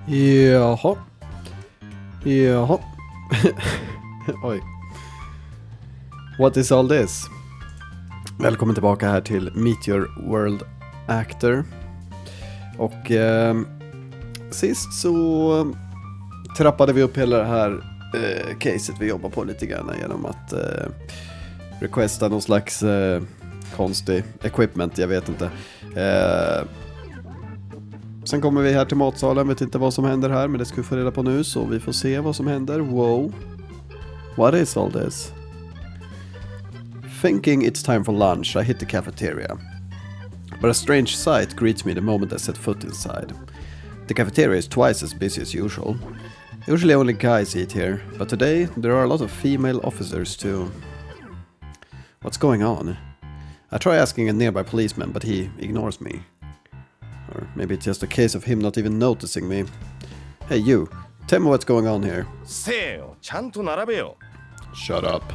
Jaha. Oj. What is all this? Välkommen tillbaka här till Meteor World Actor. Och sist så trappade vi upp hela det här caset vi jobbar på lite grann genom att requesta någon slags konstig equipment, jag vet inte. Sen kommer vi här till matsalen, vet inte vad som händer här, men det ska vi få reda på nu, så vi får se vad som händer. Wow. What is all this? Thinking it's time for lunch, I hit the cafeteria. But a strange sight greets me the moment I set foot inside. The cafeteria is twice as busy as usual. Usually only guys eat here, but today there are a lot of female officers too. What's going on? I try asking a nearby policeman, but he ignores me. Or maybe it's just a case of him not even noticing me. Hey you, tell me what's going on here. Shut up.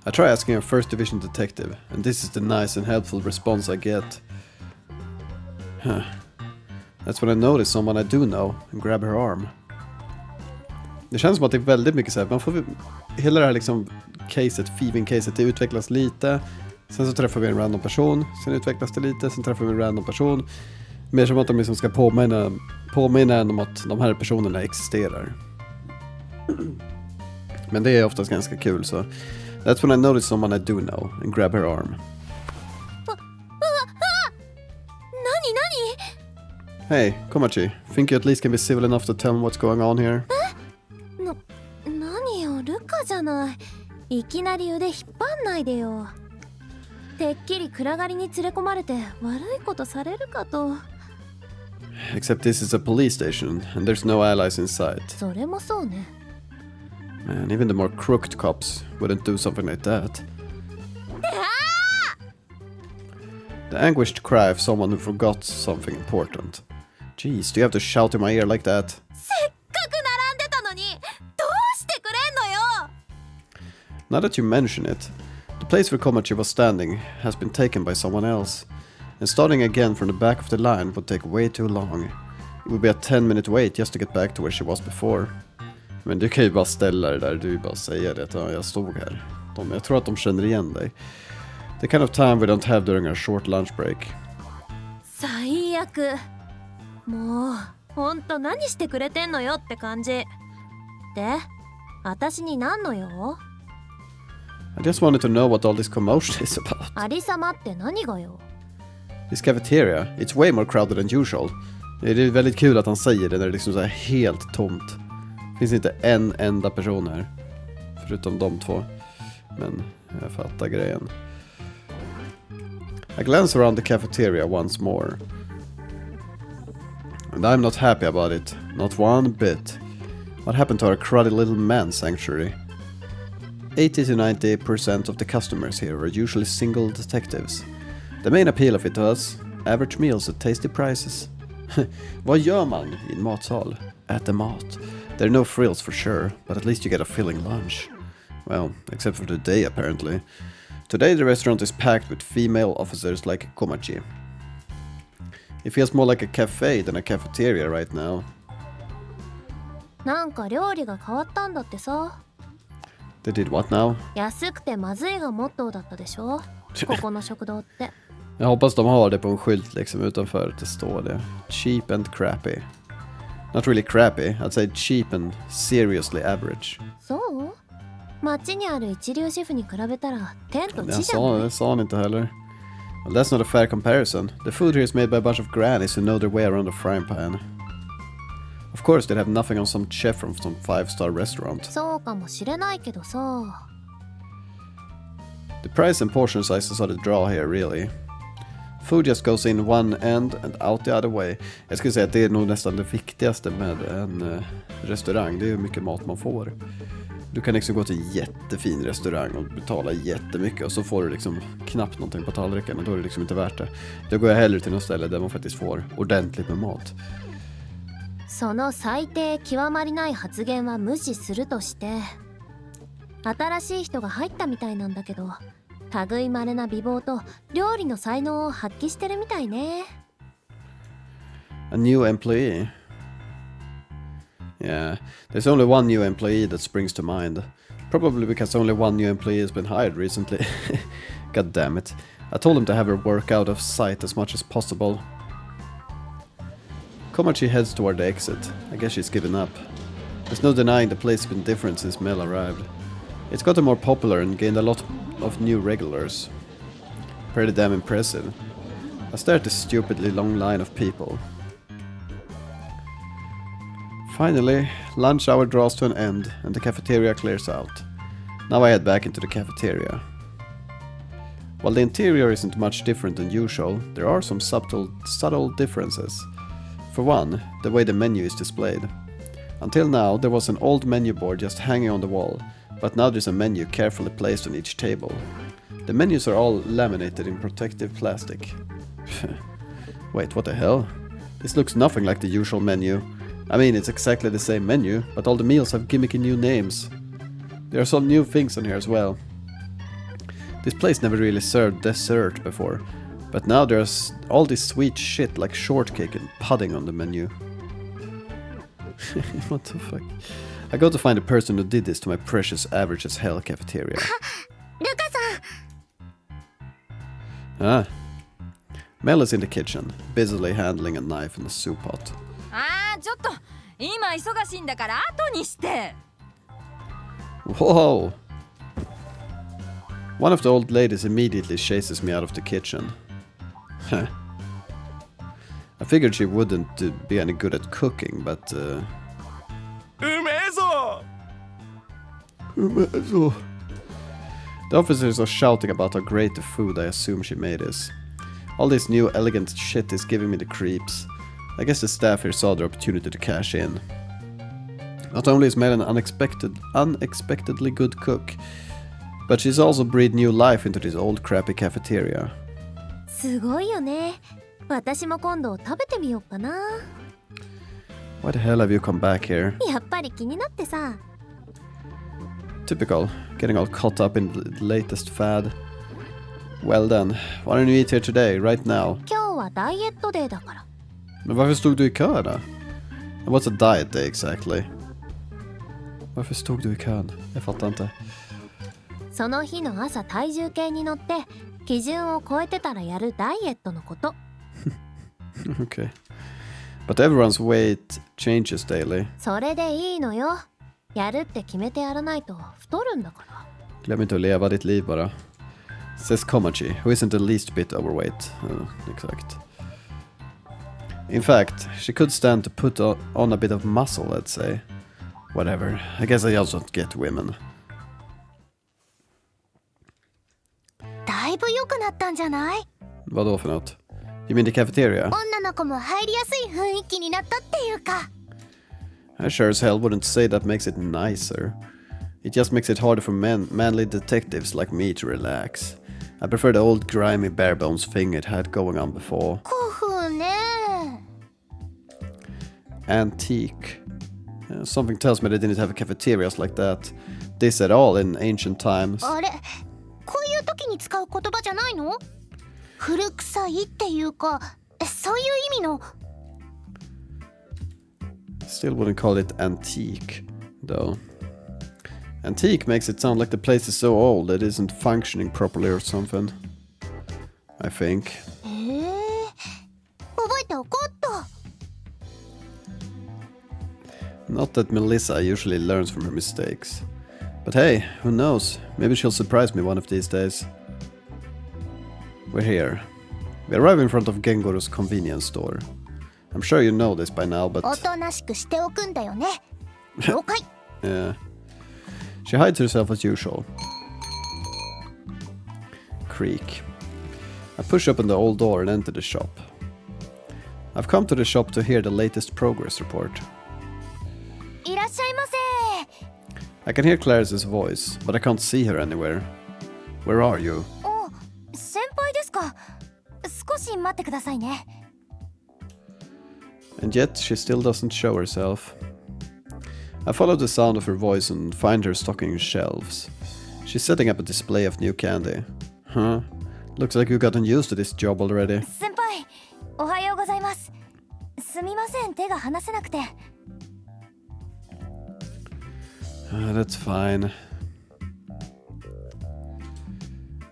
I try asking a first division detective, and this is the nice and helpful response I get. That's when I notice someone I do know and grab her arm. Det känns som att det är väldigt mycket så här, man får hela det här liksom caset, thieving-caset, det utvecklas lite. Sen så träffar vi en random person, sen utvecklas det lite, sen träffar vi en random person. Mer som att de liksom ska påminna en om att de här personerna existerar. Men det är oftast ganska kul, så that's when I notice someone I do know and grab her arm. Hey, Komachi, think you at least can be civil enough to tell me what's going on here? 何よ、ルカじゃない。いきなり腕引っ張んないでよ。てっきり暗がりに連れ込まれて悪いことされるかと。Except this is a police station and there's no allies in sight. それもそうね。Man, even the more crooked cops wouldn't do something like that. The anguished cry of someone who forgot something important. Jeez, do you have to shout in my ear like that? せっかく並んでたのにどうしてくれんのよ。 Now that you mention it, the place where Komachi was standing has been taken by someone else, and starting again from the back of the line would take way too long. It would be a 10-minute wait just to get back to where she was before. Men du kan ju bara ställa det där, du bara säga det, ja, jag stod här. Jag tror att de känner igen dig. The kind of time we don't have during our short lunch break. 最悪。もうほんと何してくれてんのよって感じ。で、私に何の用？ I just wanted to know what all this commotion is about. ありさまって何がよ？ This cafeteria, it's way more crowded than usual. Det är väldigt kul att han säger det när det liksom så här helt tomt. Det finns inte en enda person här, förutom de två. Men jag fattar grejen. I glance around the cafeteria once more. And I'm not happy about it. Not one bit. What happened to our cruddy little man sanctuary? 80 to 90% of the customers here are usually single detectives. The main appeal of it to us, average meals at tasty prices. Vad gör man i en matsal? Äter mat. There are no frills for sure, but at least you get a filling lunch. Well, except for today apparently. Today the restaurant is packed with female officers like Komachi. It feels more like a cafe than a cafeteria right now. なんか料理が変わったんだってさ。They did what now? 安くてまずいがモットーだったでしょここの食堂って。Jag hoppas de har det på en skylt liksom utanför att det står det. Cheap and crappy. Not really crappy, I'd say cheap and seriously average. そう？街にある一流シェフに比べたら天と地じゃない？Det sa han inte heller. Well, that's not a fair comparison. The food here is made by a bunch of grannies who know their way around a frying pan. Of course, they'd have nothing on some chef from some 5-star restaurant. そうかもしれないけどさ。The price and portion sizes are the draw here, really. Food just goes in one end and out the other way. Jag skulle säga att det är nog nästan det viktigaste med en restaurang. Det är hur mycket mat man får. Du kan liksom gå till en jättefin restaurang och betala jättemycket och så får du liksom knappt någonting på tallriken och då är det liksom inte värt det. Då går jag hellre till något ställe där man faktiskt får ordentligt med mat. その最低極まりない発言は無視するとして、新しい人が入ったみたいなんだけど、類いまれな美貌と料理の才能を発揮してるみたいね。A new employee? Yeah, there's only one new employee that springs to mind. Probably because only one new employee has been hired recently. God damn it. I told him to have her work out of sight as much as possible. Komachi heads toward the exit. I guess she's given up. There's no denying the place has been different since Mel arrived. It's gotten more popular and gained a lot of new regulars. Pretty damn impressive. I stare at this stupidly long line of people. Finally, lunch hour draws to an end and the cafeteria clears out. Now I head back into the cafeteria. While the interior isn't much different than usual, there are some subtle differences. For one, the way the menu is displayed. Until now, there was an old menu board just hanging on the wall, but now there's a menu carefully placed on each table. The menus are all laminated in protective plastic. Wait, what the hell? This looks nothing like the usual menu. I mean, it's exactly the same menu, but all the meals have gimmicky new names. There are some new things on here as well. This place never really served dessert before, but now there's all this sweet shit like shortcake and pudding on the menu. What the fuck? I go to find the person who did this to my precious average as hell cafeteria. Ah. Mel is in the kitchen, busily handling a knife and a soup pot. Whoa! One of the old ladies immediately chases me out of the kitchen. I figured she wouldn't be any good at cooking, but... Umezo! The officers are shouting about how great the food I assume she made is. All this new elegant shit is giving me the creeps. I guess the staff here saw their opportunity to cash in. Not only is Mel an unexpectedly good cook, but she's also breathed new life into this old crappy cafeteria. Why the hell have you come back here? Typical, getting all caught up in the latest fad. Well then, why don't you eat here today, right now? Men varför stod du i kö då? And what's a diet day exactly? Varför stod du i kön? Jag fattar inte. その日の朝体重計に乗って基準を超えてたらやるダイエットのこと。Okay. But everyone's weight changes daily. それでいいのよ。やるって決めてやらないと太るんだから。Glöm inte att leva ditt liv bara. Says Komachi, who isn't the least bit overweight. Exakt. In fact, she could stand to put on a bit of muscle, let's say. Whatever, I guess I also don't get women. だいぶ良くなったんじゃない？ Vadå för något? You mean the cafeteria? 女の子も入りやすい雰囲気になったっていうか。I sure as hell wouldn't say that makes it nicer. It just makes it harder for manly detectives like me to relax. I prefer the old grimy barebones thing it had going on before. 古風ね。Antique. Something tells me they didn't have cafeterias like this at all in ancient times. あれ、こういう時に使う言葉じゃないの？古臭いっていうか、そういう意味の。Still wouldn't call it antique, though. Antique makes it sound like the place is so old that it isn't functioning properly or something. I think. 覚えておこうっと。Not that Melissa usually learns from her mistakes. But hey, who knows? Maybe she'll surprise me one of these days. We're here. We arrive in front of Gengoru's convenience store. I'm sure you know this by now, but... おとなしくしておくんだよね。了解。Yeah. She hides herself as usual. Creak. I push open the old door and enter the shop. I've come to the shop to hear the latest progress report. いらっしゃいませ。I can hear Clarice's voice, but I can't see her anywhere. Where are you? お、先輩ですか。少し待ってくださいね。And yet she still doesn't show herself. I follow the sound of her voice and find her stocking shelves. She's setting up a display of new candy. Huh? Looks like you've gotten used to this job already. 先輩、おはようございます。すみません、手が離せなくて。That's fine.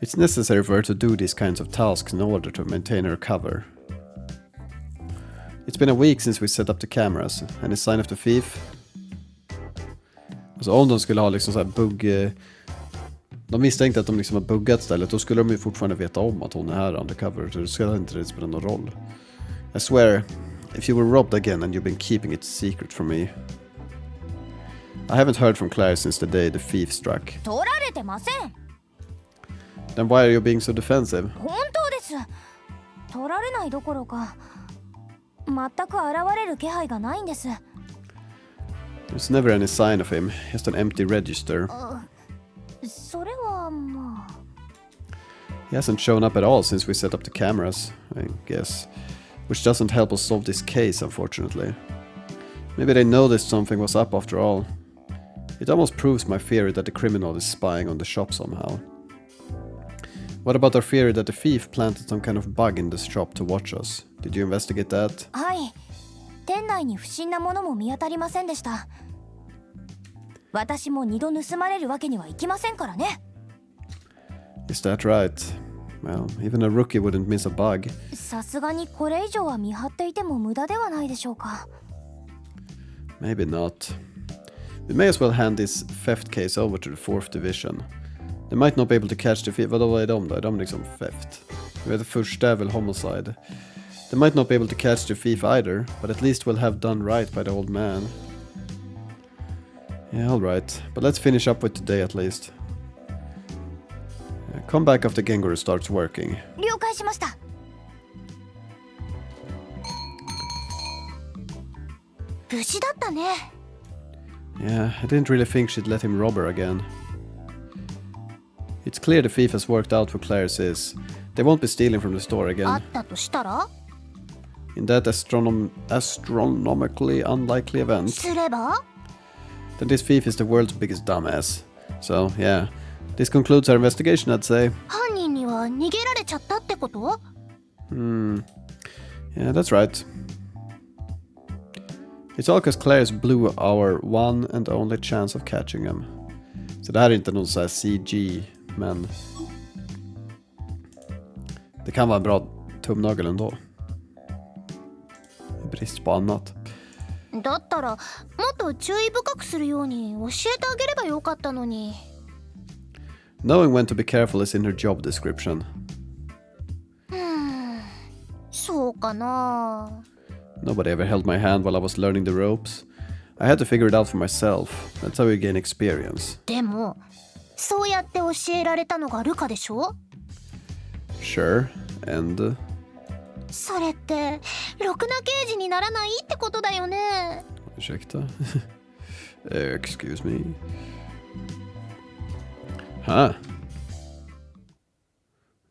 It's necessary for her to do these kinds of tasks in order to maintain her cover. It's been a week since we set up the cameras. Any sign of the thief? Alltså om de skulle ha liksom så här bugg... De misstänkte att de liksom har buggat stället. Då skulle de ju fortfarande veta om att hon är här undercover. Så det skulle inte det spela någon roll. I swear, if you were robbed again and you've been keeping it secret from me. I haven't heard from Claire since the day the thief struck. Then why are you being so defensive? 本当です。取られないどころか全く現れる気配がないんです。 There's never any sign of him, just an empty register. それはまあ He hasn't shown up at all since we set up the cameras, I guess. Which doesn't help us solve this case, unfortunately. Maybe they noticed something was up after all. It almost proves my theory that the criminal is spying on the shop somehow. What about our theory that the thief planted some kind of bug in the shop to watch us? Did you investigate that? はい。店内に不審なものも見当たりませんでした。私も二度盗まれるわけにはいきませんからね。Is that right? Well, even a rookie wouldn't miss a bug. さすがにこれ以上は見張っていても無駄ではないでしょうか。Maybe not. We may as well hand this theft case over to the 4th division. They might not be able to catch the thief. Vadå är de då? Är de liksom theft? Vi vet första är väl homicide. They might not be able to catch the thief either, but at least we'll have done right by the old man. Yeah, alright. But let's finish up with today at least. Come back after Genguru starts working. 了解しました。無事だったね。Yeah, I didn't really think she'd let him rob her again. It's clear the thief has worked out who Claire's is. They won't be stealing from the store あ again. ったとしたら In that astronomically unlikely event, すれば then this thief is the world's biggest dumbass. So, yeah. This concludes our investigation, I'd say. 犯人には逃げられちゃったってこと Yeah, that's right. It's all because Claire's blew our one and only chance of catching him. Så det här är inte någon sån här CG, men... Det kan vara en bra tumnagel ändå. I brist på annat. だったらもっと注意深くするように教えてあげればよかったのに。 Knowing when to be careful is in her job description. そうかな。 Nobody ever held my hand while I was learning the ropes. I had to figure it out for myself. That's how you gain experience. でもそうやって教えられたのがルカでしょ Sure, and... それってろくな刑事にならないってことだよね。Ursäkta? Excuse me? Huh?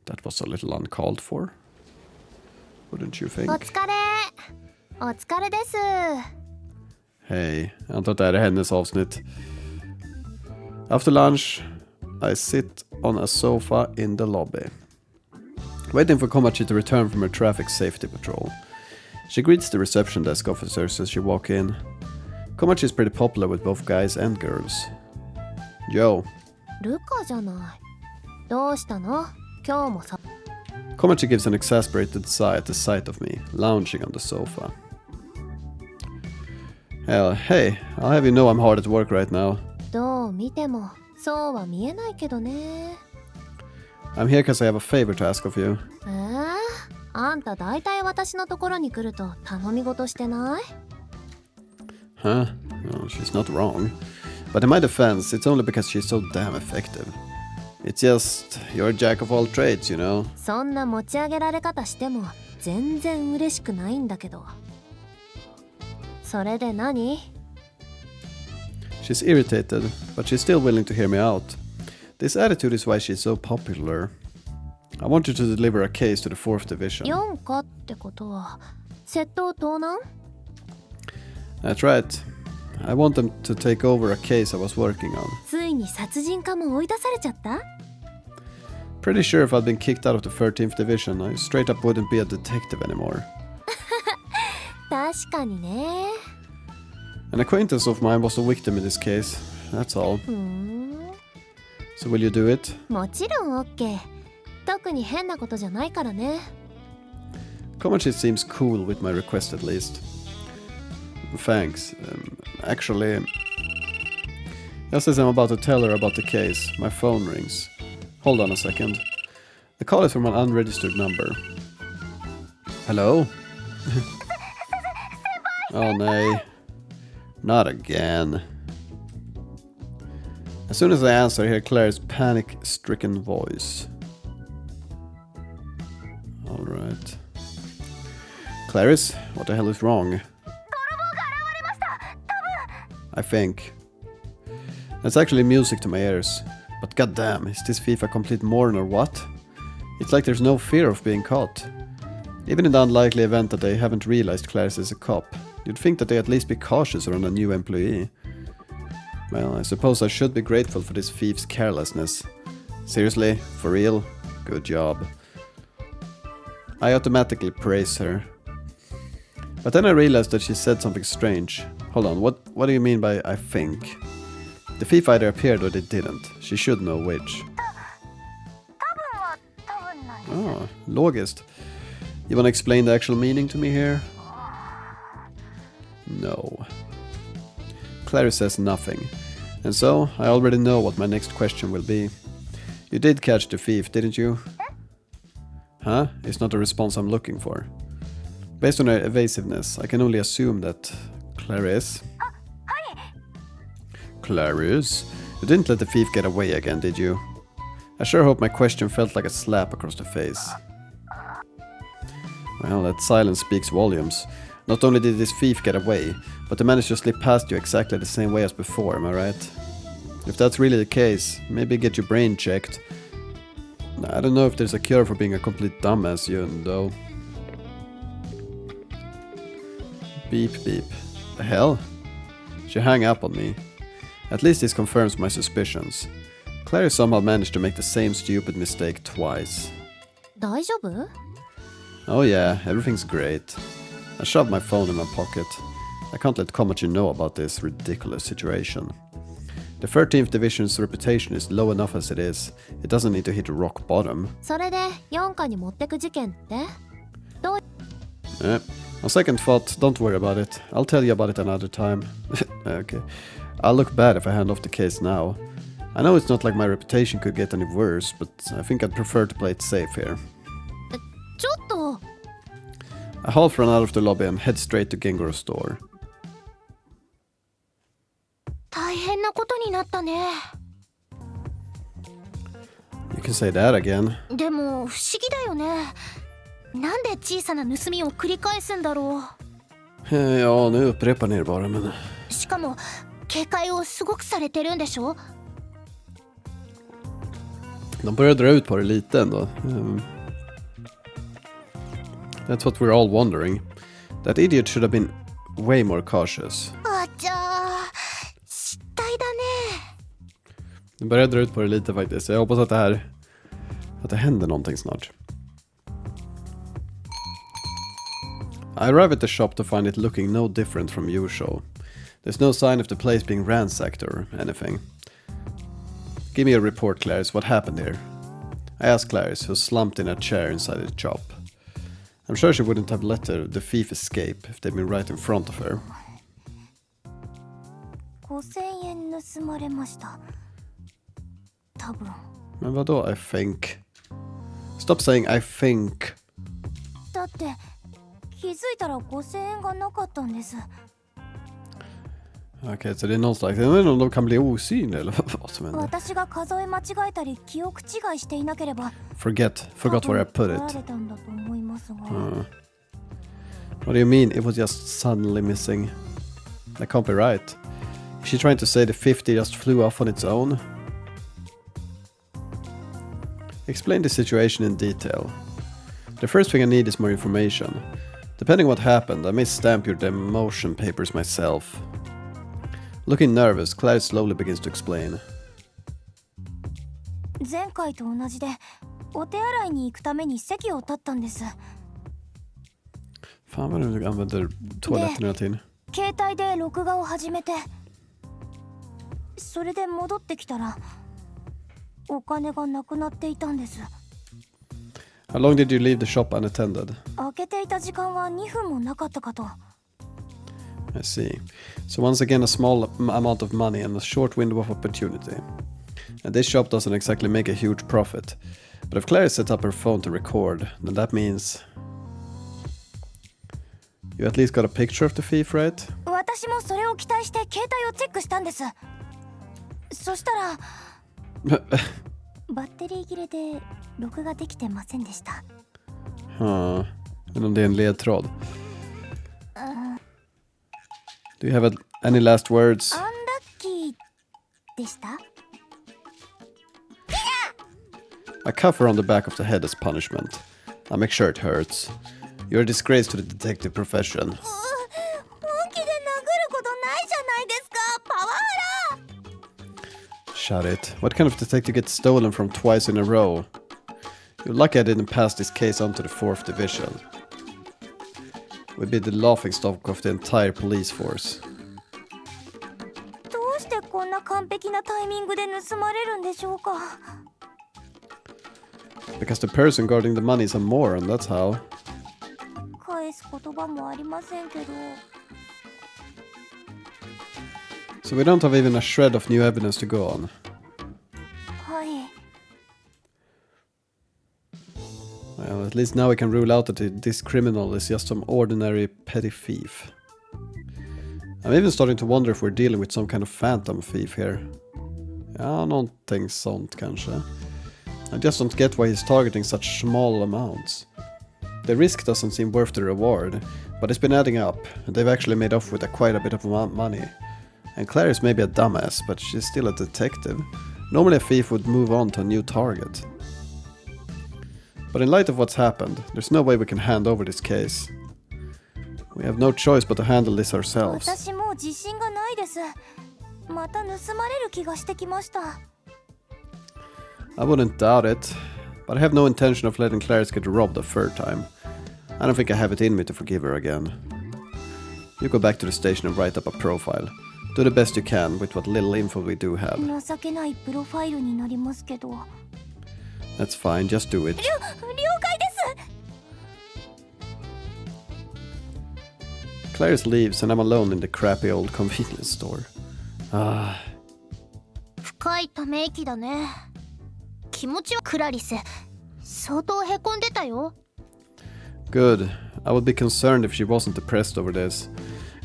That was a little uncalled for. Wouldn't you think? お疲れ。お疲れです。 Hej, jag antar att det här är hennes avsnitt. After lunch, I sit on a sofa in the lobby, waiting for Komachi to return from her traffic safety patrol. She greets the reception desk officers as she walk in. Komachi is pretty popular with both guys and girls. Yo. ルカじゃない。どうしたの？今日もさ。Komachi gives an exasperated sigh at the sight of me, lounging on the sofa. Hell, hey, I'll have you know I'm hard at work right now. どう見てもそうは見えないけどね。I'm here because I have a favor to ask of you. あんただいたい私のところに来ると頼み事してない？ Huh? No, she's not wrong. But in my defense, it's only because she's so damn effective. It's just, you're a jack of all trades, you know? そんな持ち上げられ方しても全然嬉しくないんだけど。それで何？ She's irritated, but she's still willing to hear me out. This attitude is why she's so popular. I want you to deliver a case to the 4th division. 4かってことは窃盗盗難？ That's right. I want them to take over a case I was working on. ついに殺人家も追い出されちゃった？ Pretty sure if I'd been kicked out of the 13th division, I straight up wouldn't be a detective anymore. 確かにね。 An acquaintance of mine was a victim in this case. that's all. ふーん So will you do it? もちろん OK 特に変なことじゃないからね Komachi seems cool with my request at least. Thanks. Actually, just as I'm about to tell her about the case, my phone rings. Hold on a second. The call is from an unregistered number. Hello? Oh no. Not again. As soon as I answer, I hear Claire's panic-stricken voice. Alright. Clarice, what the hell is wrong? I think. That's actually music to my ears. But goddamn, is this thief a complete moron or what? It's like there's no fear of being caught. Even in the unlikely event that they haven't realized Clarice is a cop, you'd think that they at least be cautious around a new employee. Well, I suppose I should be grateful for this thief's carelessness. Seriously? For real? Good job. I automatically praise her. But then I realized that she said something strange. Hold on, what do you mean by I think? The thief either appeared or they didn't. She should know which. Oh, logist. You wanna explain the actual meaning to me here? No. Clary says nothing. And so, I already know what my next question will be. You did catch the thief, didn't you? Huh? It's not the response I'm looking for. Based on her evasiveness, I can only assume that Clarice. Clarice? You didn't let the thief get away again, did you? I sure hope my question felt like a slap across the face. Well, that silence speaks volumes. Not only did this thief get away, but they managed to slip past you exactly the same way as before, am I right? If that's really the case, maybe get your brain checked. I don't know if there's a cure for being a complete dumbass, you though. Beep beep. The hell? She hung up on me. At least this confirms my suspicions. Clary somehow managed to make the same stupid mistake twice. 大丈夫 Oh yeah, everything's great. I shoved my phone in my pocket. I can't let Komachi know about this ridiculous situation. The 13th Division's reputation is low enough as it is. It doesn't need to hit rock bottom. それで4課に持ってく事件って On second thought, don't worry about it. I'll tell you about it another time. Okay. I'll look bad if I hand off the case now. I know it's not like my reputation could get any worse, but I think I'd prefer to play it safe here. ちょっと I half run out of the lobby and head straight to Gengoro's store. 大変なことになったね You can say that again. でも不思議だよねなんで小さな盗みを繰り返すんだろう Ja, nu upprepar ni det bara, men... しかも警戒をすごくされてるんでしょ De börjar dra ut på det lite ändå. That's what we're all wondering. That idiot should have been way more cautious. あじゃあ失態だね De börjar dra ut på det lite faktiskt. Jag hoppas att det händer någonting snart. I arrive at the shop to find it looking no different from usual. There's no sign of the place being ransacked or anything. Give me a report, Clarice. What happened here? I asked Clarice, who slumped in a chair inside the shop. I'm sure she wouldn't have let the thief escape if they'd been right in front of her. 5000円盗まれました多分 Men vadå, I think? Stop saying I think. だって気づいたら5000円がなかったんです Okej, så det är någon slags... Jag vet inte om de kan bli osynliga eller vad som händer. 私が数え間違えたり記憶違いしていなければ Forgot where I put 取ら it. れたんだと思いますが What do you mean it was just suddenly missing? That can't be right. Is she trying to say the 50 just flew off on its own? Explain the situation in detail. The first thing I need is more information. Depending what happened, I may stamp your demotion papers myself. Looking nervous, Claire slowly begins to explain. 前回と同じでお手洗いに行くために席を立ったんです Fan vad du använder toaletten hela tiden. 携帯で録画を始めてそれで戻ってきたらお金がなくなっていたんです。 How long did you leave the shop unattended? 開けていた時間は2分もなかったかと。 I see. So once again a small amount of money and a short window of opportunity. And this shop doesn't exactly make a huge profit. But if Claire set up her phone to record, then that means... You at least got a picture of the thief, right? 私もそれを期待して携帯をチェックしたんです。そしたらバッテリー切れで録画できてませんでした。 Huh. Men om det är en ledtråd. Do you have any last words? アンラッキーでした。 A cuff her on the back of the head as punishment. I make sure it hurts. You're a disgrace to the detective profession. 本気で殴ることないじゃないですか、パワハラ。 Shut it. What kind of detective gets stolen from twice in a row? You're lucky I didn't pass this case on to the 4th division. We'd be the laughing stock of the entire police force. どうしてこんな完璧なタイミングで盗まれるんでしょうか。 Because the person guarding the money is a moron, that's how. 返す言葉もありませんけど。 So we don't have even a shred of new evidence to go on. はい。 Well, at least now we can rule out that this criminal is just some ordinary petty thief. I'm even starting to wonder if we're dealing with some kind of phantom thief here. Ja, någonting sånt kanske. I just don't get why he's targeting such small amounts. The risk doesn't seem worth the reward, but it's been adding up, and they've actually made off with quite a bit of money. And Claire is maybe a dumbass, but she's still a detective. Normally a thief would move on to a new target. But in light of what's happened, there's no way we can hand over this case. We have no choice but to handle this ourselves. 私もう自信がないです。また盗まれる気がしてきました。 I wouldn't doubt it, but I have no intention of letting Clarice get robbed a third time. I don't think I have it in me to forgive her again. You go back to the station and write up a profile. Do the best you can with what little info we do have. 情けないプロファイルになりますけど。 That's fine, just do it. 了解です。 Clarice leaves and I'm alone in the crappy old convenience store. Ah. 深いため息だね。気持ちはクラリス相当へこんでたよ。 Good. I would be concerned if she wasn't depressed over this.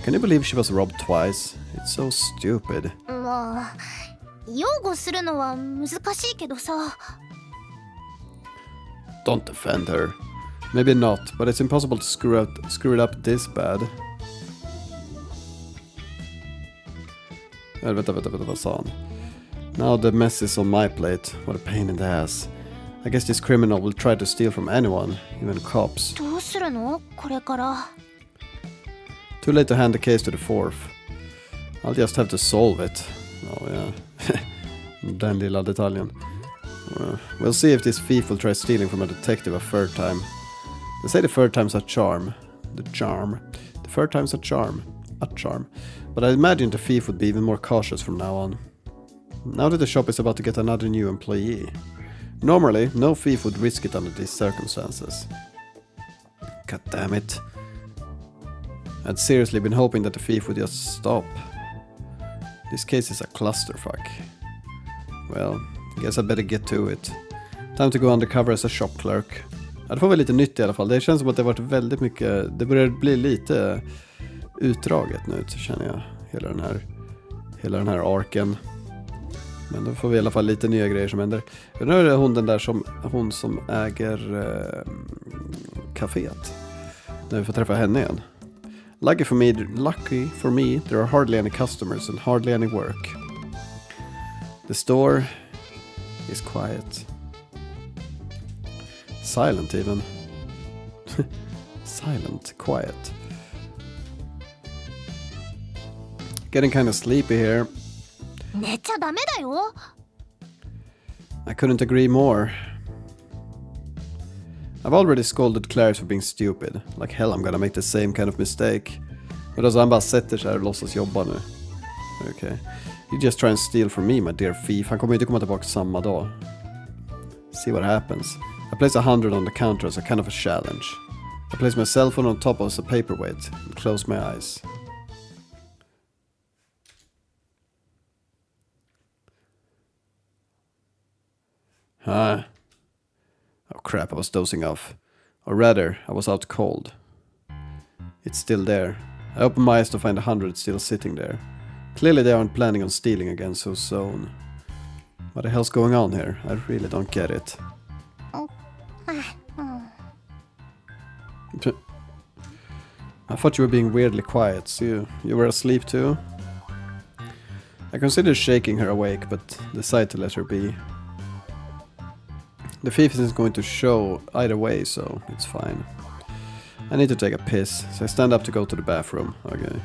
Can you believe she was robbed twice? It's so stupid. まあ擁護するのは難しいけどさ。 Don't defend her. Maybe not, but it's impossible to screw it up this bad. Vänta, vad sa han? Now the mess is on my plate. What a pain in the ass. I guess this criminal will try to steal from anyone, even cops. どうするのこれから。 Too late to hand the case to the 4th. I'll just have to solve it. Oh yeah. Den lilla detaljen. We'll see if this thief will try stealing from a detective a third time. They say the third time's a charm. The third time's a charm. A charm. But I imagine the thief would be even more cautious from now on. Now that the shop is about to get another new employee. Normally, no thief would risk it under these circumstances. God damn it. I'd seriously been hoping that the thief would just stop. This case is a clusterfuck. Well, I guess I'd better get to it. Time to go undercover as a shop clerk. Ja, det får väl lite nytt i alla fall. Det känns som att det har varit väldigt mycket... Det börjar bli lite utdraget nu, känner jag. Hela den här arken. Men då får vi i alla fall lite nya grejer som händer. Nu är det hon som äger kaféet. När vi får träffa henne igen. Lucky for me, there are hardly any customers and hardly any work. The store is quiet. Silent even. Silent, quiet. Getting kind of sleepy here. 寝ちゃダメだよ。 I couldn't agree more. I've already scolded Clarice for being stupid. Like hell I'm gonna make the same kind of mistake. Men alltså han bara sätter sig här och låtsas jobba nu. Okay. You just try and steal from me, my dear thief. Han kommer inte komma tillbaka samma dag. See what happens. I place 100 on the counter as a kind of a challenge. I place my cell phone on top as a paperweight and close my eyes. Oh crap, I was dozing off. Or rather, I was out cold. It's still there. I open my eyes to find 100 still sitting there. Clearly they aren't planning on stealing again so soon. What the hell's going on here? I really don't get it. I thought you were being weirdly quiet, so you were asleep too? I considered shaking her awake, but decided to let her be. The thief isn't going to show either way, so it's fine. I need to take a piss, so I stand up to go to the bathroom. Okay.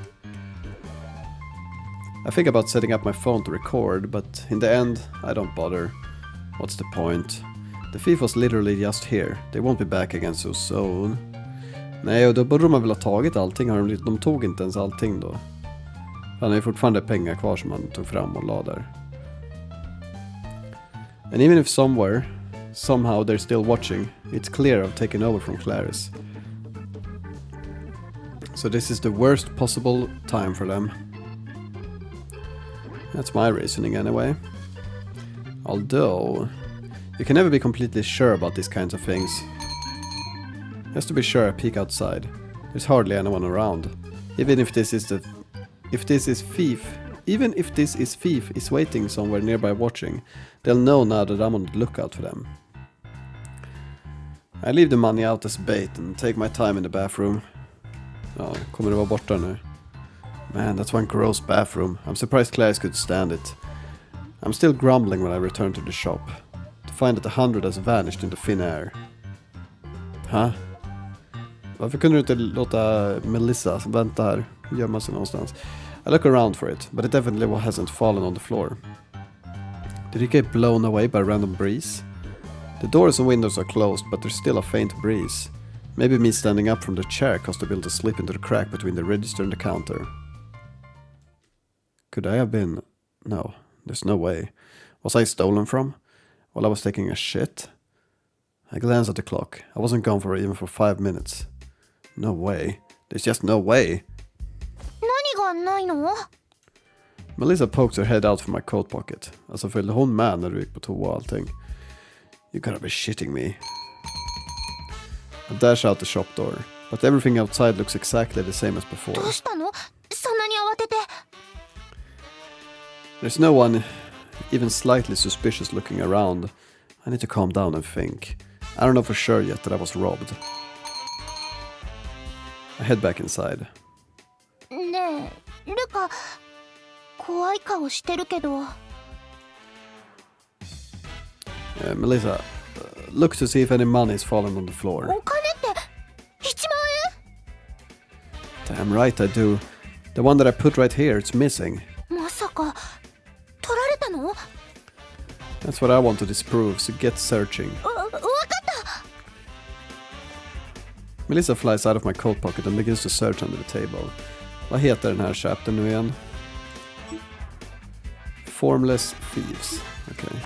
I think about setting up my phone to record, but in the end, I don't bother. What's the point? The thief was literally just here. They won't be back again so soon. Nej, och då borde de väl ha tagit allting. De tog inte ens allting då. Han har ju fortfarande pengar kvar som han tog fram och la där. And even if somehow they're still watching, it's clear I've taken over from Clarice. So this is the worst possible time for them. That's my reasoning anyway. Although, you can never be completely sure about these kinds of things. Just to be sure, I peek outside. There's hardly anyone around. Even if this is thief is waiting somewhere nearby watching, they'll know now that I'm on the lookout for them. I leave the money out as bait and take my time in the bathroom. Ja, kommer det vara borta nu? Man, that's one gross bathroom. I'm surprised Clarice could stand it. I'm still grumbling when I return to the shop, to find that 100 has vanished into thin air. Huh? Varför kunde du inte låta Melissa vänta här, gömma sig någonstans? I look around for it, but it definitely hasn't fallen on the floor. Did it get blown away by a random breeze? The doors and windows are closed, but there's still a faint breeze. Maybe me standing up from the chair caused the bill to slip into the crack between the register and the counter. Could I have been... No, there's no way. Was I stolen from? While I was taking a shit? I glanced at the clock. I wasn't gone for even for 5 minutes. No way. There's just no way. Melissa poked her head out from my coat pocket. Alltså följde hon med när du gick på toa och allting. You gotta be shitting me. I dash out the shop door, but everything outside looks exactly the same as before. There's no one even slightly suspicious looking around. I need to calm down and think. I don't know for sure yet that I was robbed. I head back inside. Melissa, look to see if any money is fallen on the floor. Damn right I do. The one that I put right here, it's missing. That's what I want to disprove, so get searching. Melissa flies out of my coat pocket and begins to search under the table. Vad heter den här chaptern nu igen? Formless Thieves. Okay.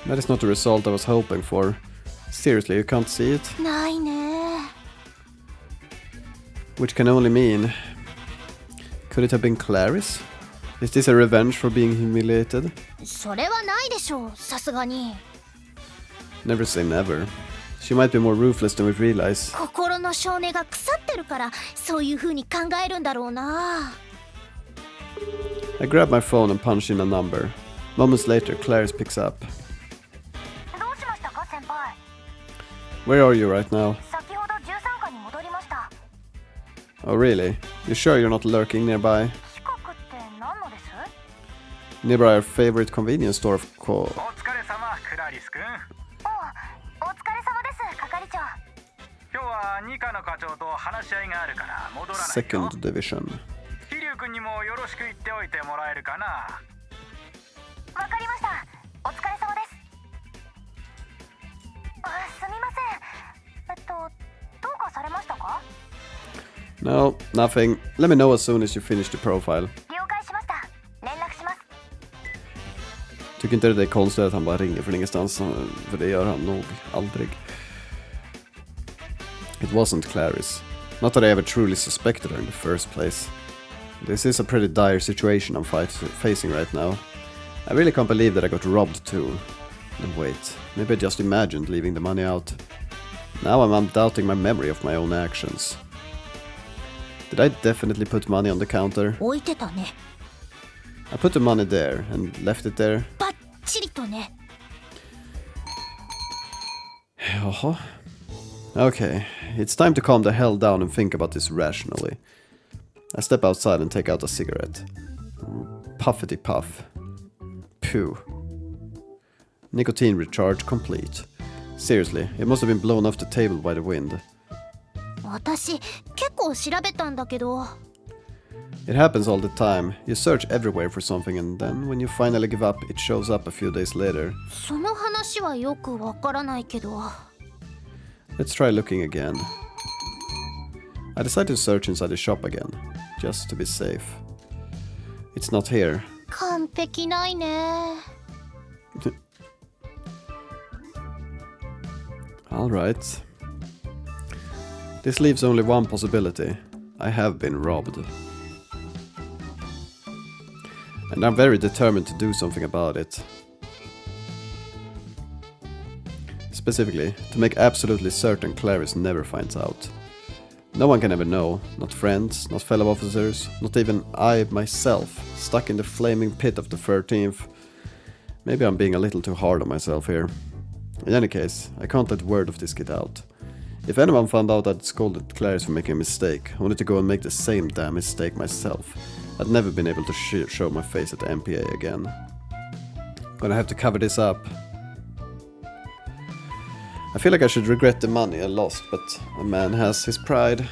That is not the result I was hoping for. Seriously, you can't see it? Which can only mean... Could it have been Clarice? Is this a revenge for being humiliated? Never say never. She might be more ruthless than we realize. I grab my phone and punch in a number. Moments later, Clarice picks up. Where are you right now? Oh really? You sure you're not lurking nearby? Nearby our favorite convenience store of course. Second division. か？ No, nothing. Let me know as soon as you finish the profile. 了解しました。連絡します。 Tycker inte det är konstigt att han bara ringer från ingenstans, för det gör han nog aldrig. It wasn't Clarice. Not that I ever truly suspected her in the first place. This is a pretty dire situation I'm facing right now. I really can't believe that I got robbed too. And wait, maybe I just imagined leaving the money out. Now I'm doubting my memory of my own actions. Did I definitely put money on the counter? 置いてたね。 I put the money there and left it there. バッチリとね。 Jaha. Okay, it's time to calm the hell down and think about this rationally. I step outside and take out a cigarette. Puffity puff. Phew. Nicotine recharge complete. Seriously, it must have been blown off the table by the wind. 私結構調べたんだけど。 It happens all the time. You search everywhere for something and then when you finally give up, it shows up a few days later. その話はよくわからないけど。 Let's try looking again. I decide to search inside the shop again, just to be safe. It's not here. 完璧ないね。 Alright. This leaves only one possibility. I have been robbed. And I'm very determined to do something about it. Specifically, to make absolutely certain Clarice never finds out. No one can ever know, not friends, not fellow officers, not even I myself, stuck in the flaming pit of the 13th. Maybe I'm being a little too hard on myself here. In any case, I can't let word of this get out. If anyone found out I'd scolded Clarice for making a mistake, I wanted to go and make the same damn mistake myself. I'd never been able to show my face at the MPA again. Gonna have to cover this up. I feel like I should regret the money I lost, but a man has his pride.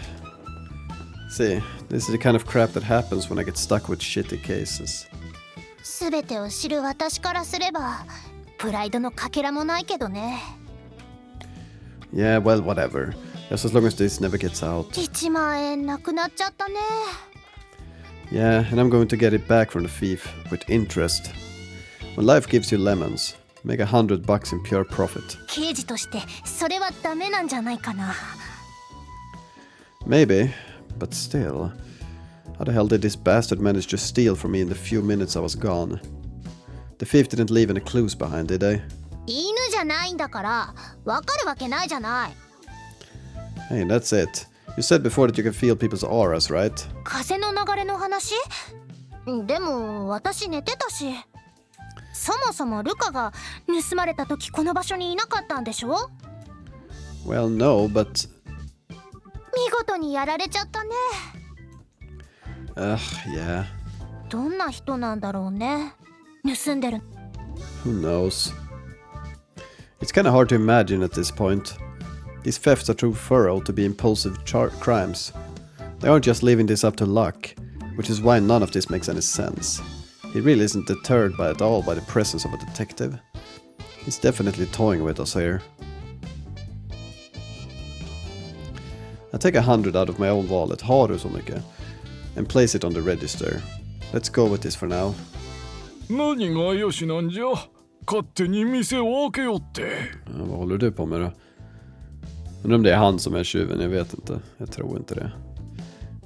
See, this is the kind of crap that happens when I get stuck with shitty cases. すべてを知る私からすれば、プライドのかけらもないけどね。 Yeah, well, whatever. Just as long as this never gets out. 1万円なくなっちゃったね。 Yeah, and I'm going to get it back from the thief, with interest. When life gives you lemons, make $100 in pure profit. 刑事としてそれはダメなんじゃないかな。 Maybe, but still. How the hell did this bastard manage to steal from me in the few minutes I was gone? The thief didn't leave any clues behind, did they? 犬じゃないんだから、わかるわけないじゃない。 Hey, that's it. You said before that you can feel people's auras, right? 風の流れの話？でも私寝てたし。そもそもルカが盗まれた時この場所にいなかったんでしょ？ Well, no, but... 見事にやられちゃったね。yeah. どんな人なんだろうね。盗んでる。 Who knows? It's kinda hard to imagine at this point. These thefts are too thorough to be impulsive crimes. They aren't just leaving this up to luck, which is why none of this makes any sense. He really isn't deterred at all by the presence of a detective. He's definitely toying with us here. I take 100 out of my own wallet, har du så mycket, and place it on the register. Let's go with this for now. 何がよしなんじゃ勝手に店を開けよって。Ja, vad håller du på med då? Undrar om det är han som är tjuven, jag vet inte. Jag tror inte det.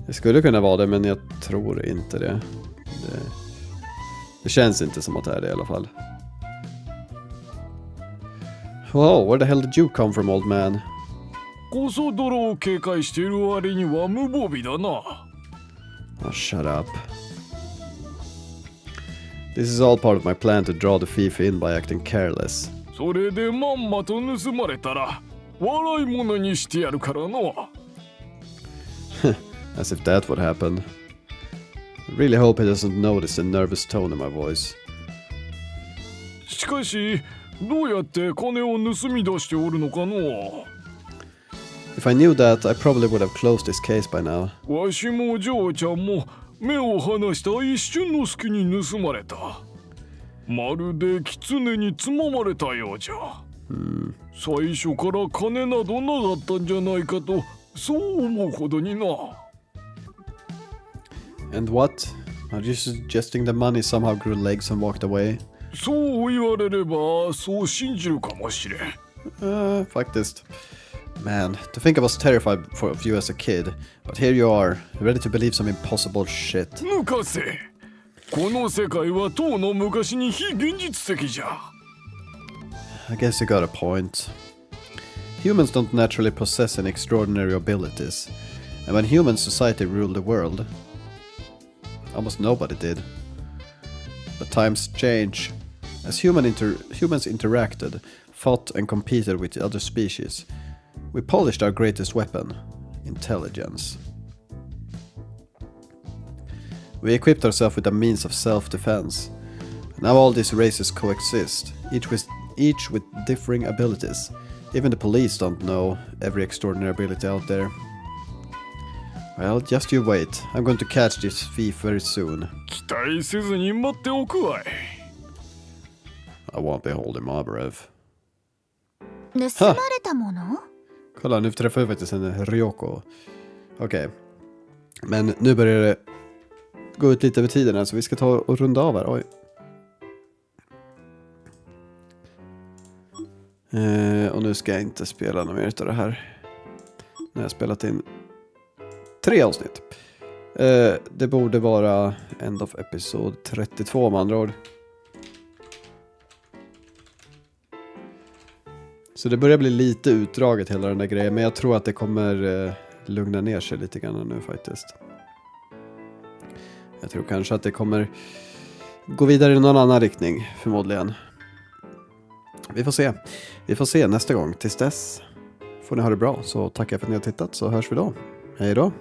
Det skulle kunna vara det, men jag tror inte det. Det känns inte som att det är det i alla fall. Whoa, where the hell did you come from, old man? こそ泥を警戒している割には無防備だな。Oh, shut up. This is all part of my plan to draw the thief in by acting careless. それでまんまと盗まれたら笑い物にしてやるからの。As if that would happen. I really hope he doesn't notice the nervous tone in my voice. しかしどうやって金を盗み出しておるのかの。 If I knew that, I probably would have closed this case by now. わしもジョーちゃんも目を離した一瞬の隙に盗まれた。まるで狐につままれたようじゃ。最初から金などなかったんじゃないかとそう思うほどにな。 And what? Are you suggesting the money somehow grew legs and walked away? そう言われればそう信じるかもしれん。 Faktiskt. Man, to think I was terrified of you as a kid, but here you are, ready to believe some impossible shit. 抜かせ。この世界はとうの昔に非現実的じゃ。 I guess you got a point. Humans don't naturally possess any extraordinary abilities, and when human society ruled the world, almost nobody did. But times change. As humans interacted, fought and competed with other species, we polished our greatest weapon, intelligence. We equipped ourselves with a means of self-defense. Now all these races coexist, each with differing abilities. Even the police don't know every extraordinary ability out there. Well, just you wait. I'm going to catch this thief very soon. 期待せずに待っておくわい。 I won't be holding my breath. 盗まれたもの？ Kolla, nu träffar jag faktiskt en Ryoko. Okej. Men nu börjar det gå ut lite över tiden här, så vi ska ta och runda av här. Oj. Och nu ska jag inte spela något mer av det här. Nu har jag spelat in 3 avsnitt. Det borde vara end of episod 32 med andra ord. Så det börjar bli lite utdraget hela den där grejen. Men jag tror att det kommer lugna ner sig lite grann nu faktiskt. Jag tror kanske att det kommer gå vidare i någon annan riktning förmodligen. Vi får se. Vi får se nästa gång. Tills dess får ni ha det bra. Så tackar jag för att ni har tittat, så hörs vi då. Hej då.